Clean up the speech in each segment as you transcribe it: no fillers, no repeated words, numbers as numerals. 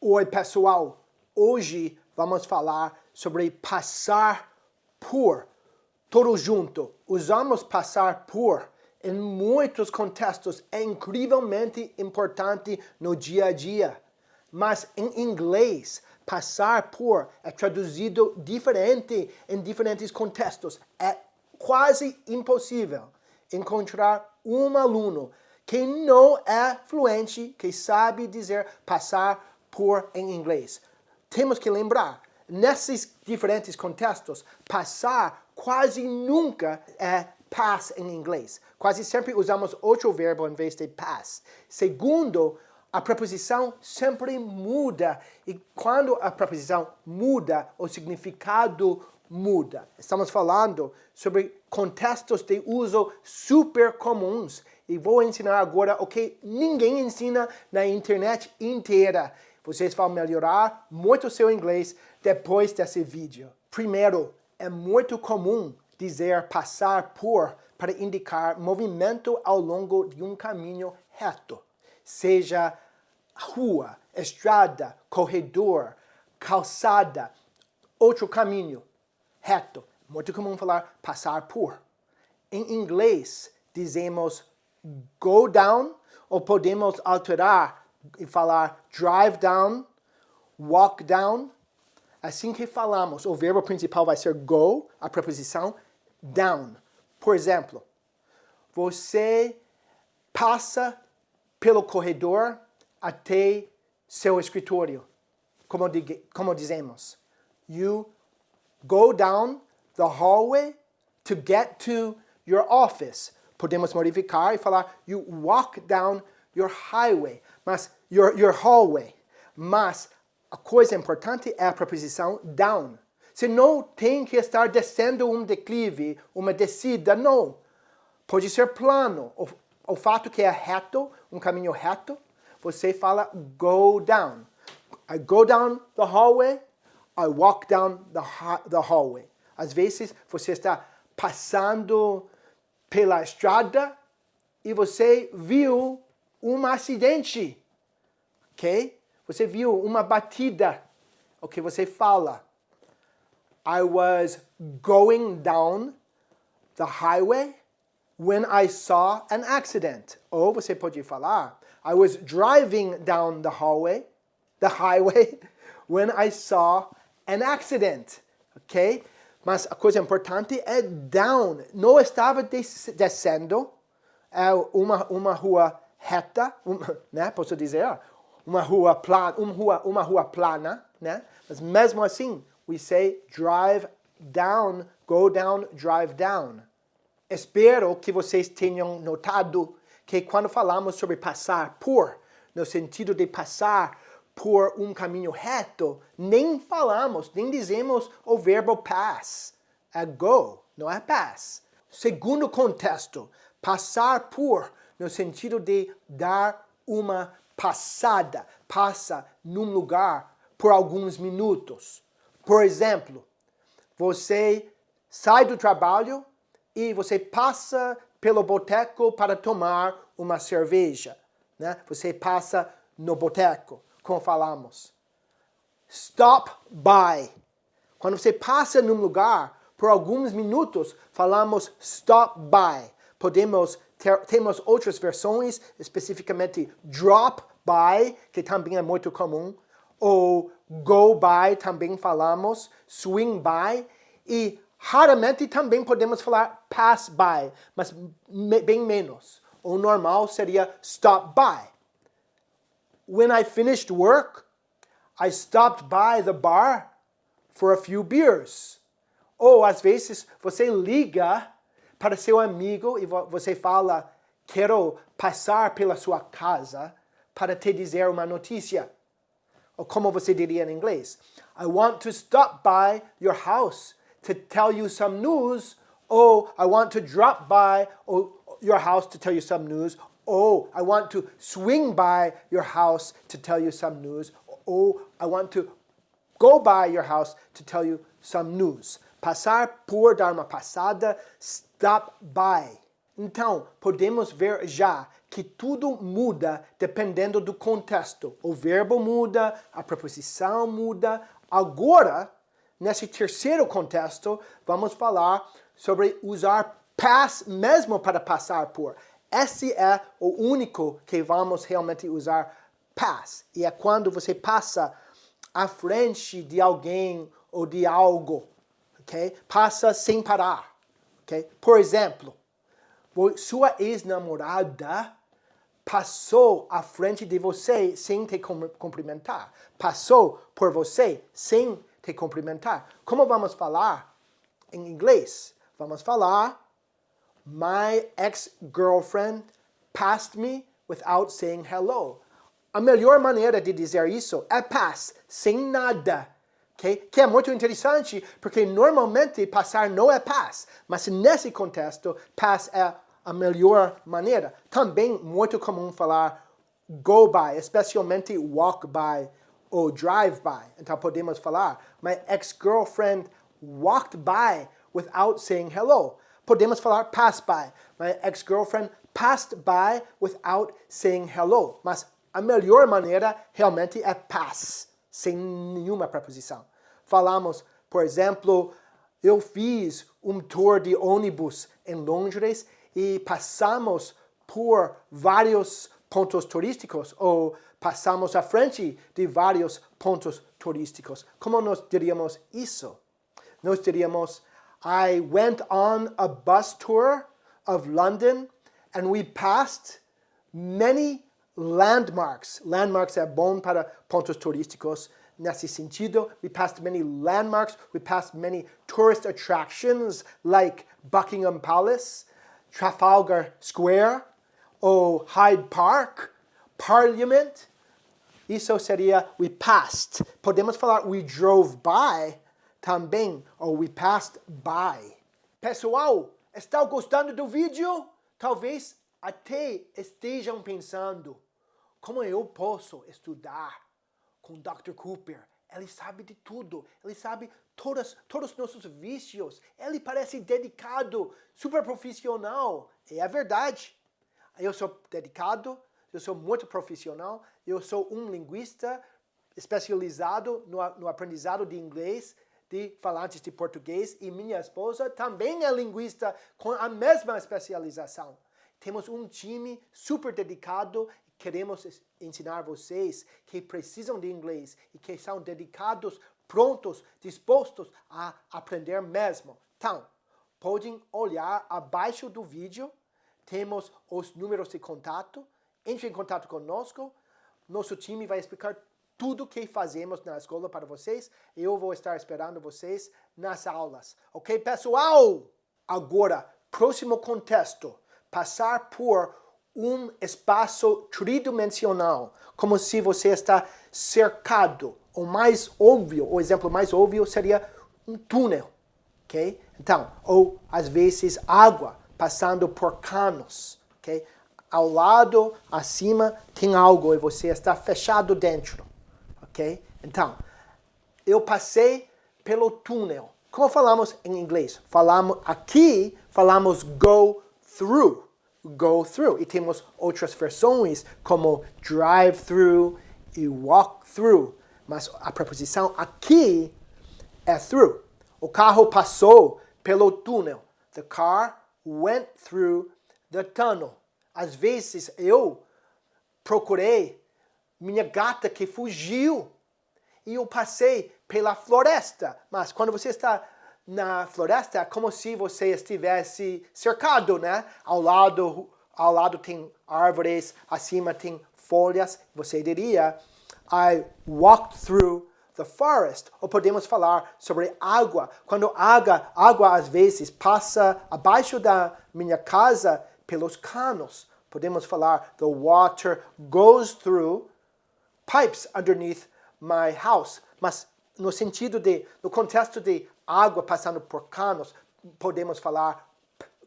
Oi, pessoal! Hoje vamos falar sobre passar por. Todo junto. Usamos passar por em muitos contextos. É incrivelmente importante no dia a dia. Mas em inglês, passar por é traduzido diferente em diferentes contextos. É quase impossível encontrar um aluno que não é fluente, que sabe dizer passar por em inglês. Temos que lembrar, nesses diferentes contextos, passar quase nunca é pass em inglês. Quase sempre usamos outro verbo em vez de pass. Segundo, a preposição sempre muda. E quando a preposição muda, o significado muda. Estamos falando sobre contextos de uso super comuns. E vou ensinar agora o que ninguém ensina na internet inteira. Vocês vão melhorar muito o seu inglês depois desse vídeo. Primeiro, é muito comum dizer passar por para indicar movimento ao longo de um caminho reto. Seja rua, estrada, corredor, calçada, outro caminho reto. Muito comum falar passar por. Em inglês, dizemos go down, ou podemos alterar e falar drive down, walk down. Assim que falamos, o verbo principal vai ser go, a preposição down. Por exemplo, você passa pelo corredor até seu escritório. Como dizemos, you go down the hallway to get to your office. Podemos modificar e falar you walk down your highway, mas your hallway. Mas a coisa importante é a preposição down. Você não tem que estar descendo um declive, uma descida, não. Pode ser plano. O fato que é reto, um caminho reto, você fala go down. I go down the hallway, I walk down the hallway. Às vezes você está passando pela estrada e você viu um acidente, ok? Você viu uma batida, ok? Você fala, I was going down the highway when I saw an accident. Ou você pode falar, I was driving down the highway when I saw an accident, ok? Mas a coisa importante é down. Não estava descendo uma rua reta, né? Posso dizer, uma rua plana, né? Mas mesmo assim, we say drive down, go down, drive down. Espero que vocês tenham notado que quando falamos sobre passar por, no sentido de passar por um caminho reto, nem dizemos o verbo pass. É go, não é pass. Segundo contexto, passar por, no sentido de dar uma passada. Passa num lugar por alguns minutos. Por exemplo, você sai do trabalho e você passa pelo boteco para tomar uma cerveja, né? Você passa no boteco, como falamos. Stop by. Quando você passa num lugar por alguns minutos, falamos stop by. Temos outras versões, especificamente drop by, que também é muito comum, ou go by, também falamos, swing by, e raramente também podemos falar pass by, mas bem menos. O normal seria stop by. When I finished work, I stopped by the bar for a few beers. Ou às vezes você liga para seu amigo e você fala, quero passar pela sua casa para te dizer uma notícia. Ou como você diria em inglês, I want to stop by your house to tell you some news, or I want to drop by your house to tell you some news, or I want to swing by your house to tell you some news, or I want to go by your house to tell you some news. Passar por, dar uma passada, stop by. Então, podemos ver já que tudo muda dependendo do contexto. O verbo muda, a preposição muda. Agora, nesse terceiro contexto, vamos falar sobre usar pass mesmo para passar por. Esse é o único que vamos realmente usar pass. E é quando você passa à frente de alguém ou de algo, ok? Passa sem parar, ok? Por exemplo, sua ex-namorada passou à frente de você sem te cumprimentar. Passou por você sem te cumprimentar. Como vamos falar em inglês? Vamos falar: My ex-girlfriend passed me without saying hello. A melhor maneira de dizer isso é pass, sem nada. Okay? Que é muito interessante, porque normalmente passar não é pass, mas nesse contexto, pass é a melhor maneira. Também muito comum falar go by, especialmente walk by ou drive by. Então podemos falar: My ex-girlfriend walked by without saying hello. Podemos falar pass by. My ex-girlfriend passed by without saying hello. Mas a melhor maneira realmente é pass, sem nenhuma preposição. Falamos, por exemplo, eu fiz um tour de ônibus em Londres e passamos por vários pontos turísticos ou passamos à frente de vários pontos turísticos. Como nós diríamos isso? Nós diríamos: I went on a bus tour of London and we passed many landmarks. Landmarks é bom para pontos turísticos. Nesse sentido, we passed many landmarks, we passed many tourist attractions like Buckingham Palace, Trafalgar Square, ou Hyde Park, Parliament. Isso seria we passed. Podemos falar we drove by também, ou we passed by. Pessoal, estão gostando do vídeo? Talvez até estejam pensando: como eu posso estudar com Dr. Cooper? Ele sabe de tudo. Ele sabe todos os nossos vícios. Ele parece dedicado, super profissional. E é verdade. Eu sou dedicado, eu sou muito profissional. Eu sou um linguista especializado no aprendizado de inglês de falantes de português. E minha esposa também é linguista com a mesma especialização. Temos um time super dedicado. Queremos ensinar vocês que precisam de inglês e que são dedicados, prontos, dispostos a aprender mesmo. Então, podem olhar abaixo do vídeo. Temos os números de contato. Entre em contato conosco. Nosso time vai explicar tudo o que fazemos na escola para vocês. Eu vou estar esperando vocês nas aulas. Ok, pessoal? Agora, próximo contexto. Passar por um espaço tridimensional, como se você está cercado. O exemplo mais óbvio seria um túnel, ok? Então, ou às vezes água passando por canos, ok? Ao lado, acima, tem algo e você está fechado dentro, ok? Então, eu passei pelo túnel. Como falamos em inglês? Aqui falamos go through. Go through. E temos outras versões como drive through e walk through. Mas a preposição aqui é through. O carro passou pelo túnel. The car went through the tunnel. Às vezes eu procurei minha gata que fugiu e eu passei pela floresta. Mas quando você está na floresta é como se você estivesse cercado, né? Ao lado tem árvores, acima tem folhas. Você diria, I walked through the forest. Ou podemos falar sobre água. Quando água às vezes passa abaixo da minha casa pelos canos. Podemos falar, the water goes through pipes underneath my house. Mas no contexto de água passando por canos, podemos falar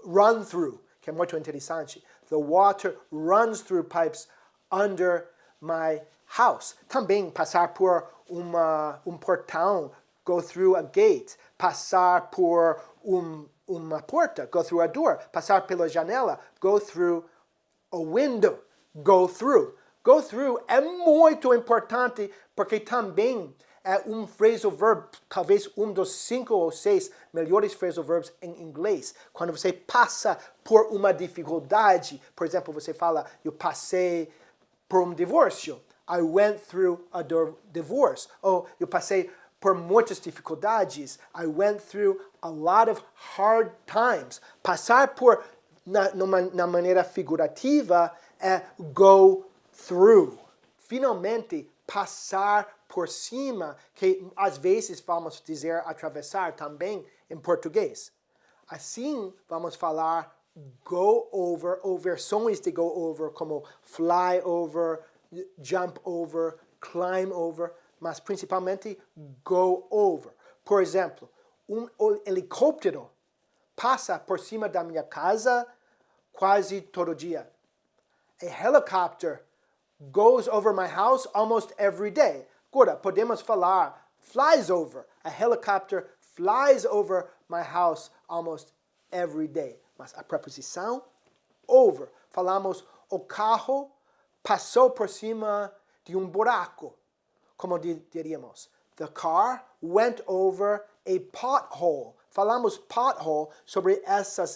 run through, que é muito interessante. The water runs through pipes under my house. Também passar por um portão, go through a gate. Passar por um uma porta, go through a door. Passar pela janela, go through a window. Go through. Go through é muito importante porque também é um phrasal verb, talvez um dos 5 ou 6 melhores phrasal verbs em inglês. Quando você passa por uma dificuldade, por exemplo, você fala, eu passei por um divórcio. I went through a divorce. Ou eu passei por muitas dificuldades. I went through a lot of hard times. Passar por, na maneira figurativa, é go through. Finalmente, passar por cima, que às vezes vamos dizer atravessar também em português. Assim, vamos falar go over, ou versões de go over, como fly over, jump over, climb over, mas principalmente go over. Por exemplo, um helicóptero passa por cima da minha casa quase todo dia. A helicopter goes over my house almost every day. Agora, podemos falar flies over. A helicopter flies over my house almost every day. Mas a preposição over. Falamos o carro passou por cima de um buraco. Como diríamos? The car went over a pothole. Falamos pothole sobre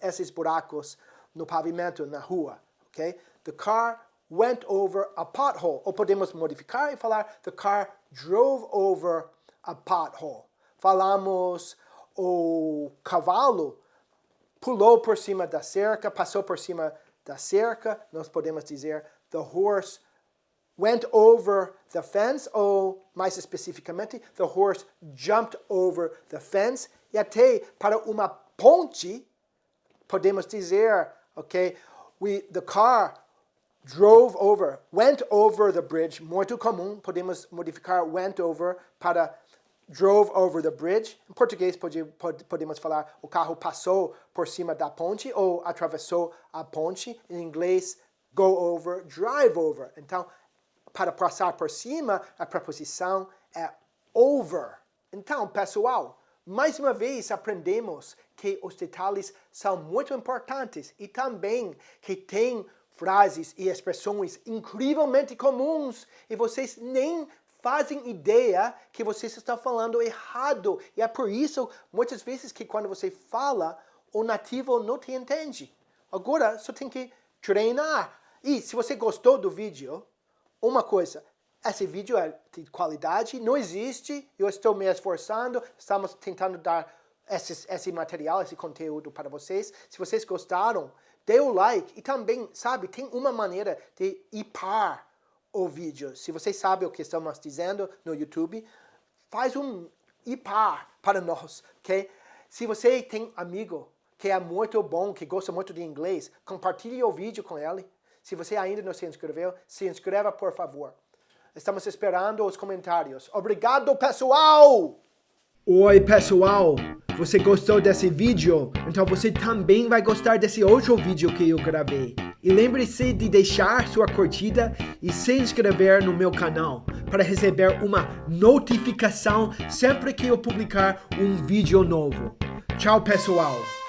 esses buracos no pavimento, na rua. Okay? The car went over a pothole. Ou podemos modificar e falar the car drove over a pothole. Falamos o cavalo pulou por cima da cerca, passou por cima da cerca. Nós podemos dizer the horse went over the fence, ou mais especificamente, the horse jumped over the fence. E até para uma ponte, podemos dizer, okay, the car drove over, went over the bridge, muito comum, podemos modificar went over para drove over the bridge. Em português podemos falar o carro passou por cima da ponte ou atravessou a ponte. Em inglês, go over, drive over. Então, para passar por cima, a preposição é over. Então, pessoal, mais uma vez aprendemos que os detalhes são muito importantes e também que tem frases e expressões incrivelmente comuns e vocês nem fazem ideia que vocês estão falando errado. E é por isso, muitas vezes, que quando você fala, o nativo não te entende. Agora, só tem que treinar. E se você gostou do vídeo, uma coisa, esse vídeo é de qualidade, não existe, eu estou me esforçando, estamos tentando dar esse material, esse conteúdo para vocês. Se vocês gostaram, dê o like e também, sabe, tem uma maneira de ipar o vídeo. Se vocês sabem o que estamos dizendo no YouTube, faz um ipar para nós, ok? Se você tem amigo que é muito bom, que gosta muito de inglês, compartilhe o vídeo com ele. Se você ainda não se inscreveu, se inscreva, por favor. Estamos esperando os comentários. Obrigado, pessoal! Oi, pessoal! Você gostou desse vídeo? Então você também vai gostar desse outro vídeo que eu gravei. E lembre-se de deixar sua curtida e se inscrever no meu canal para receber uma notificação sempre que eu publicar um vídeo novo. Tchau, pessoal!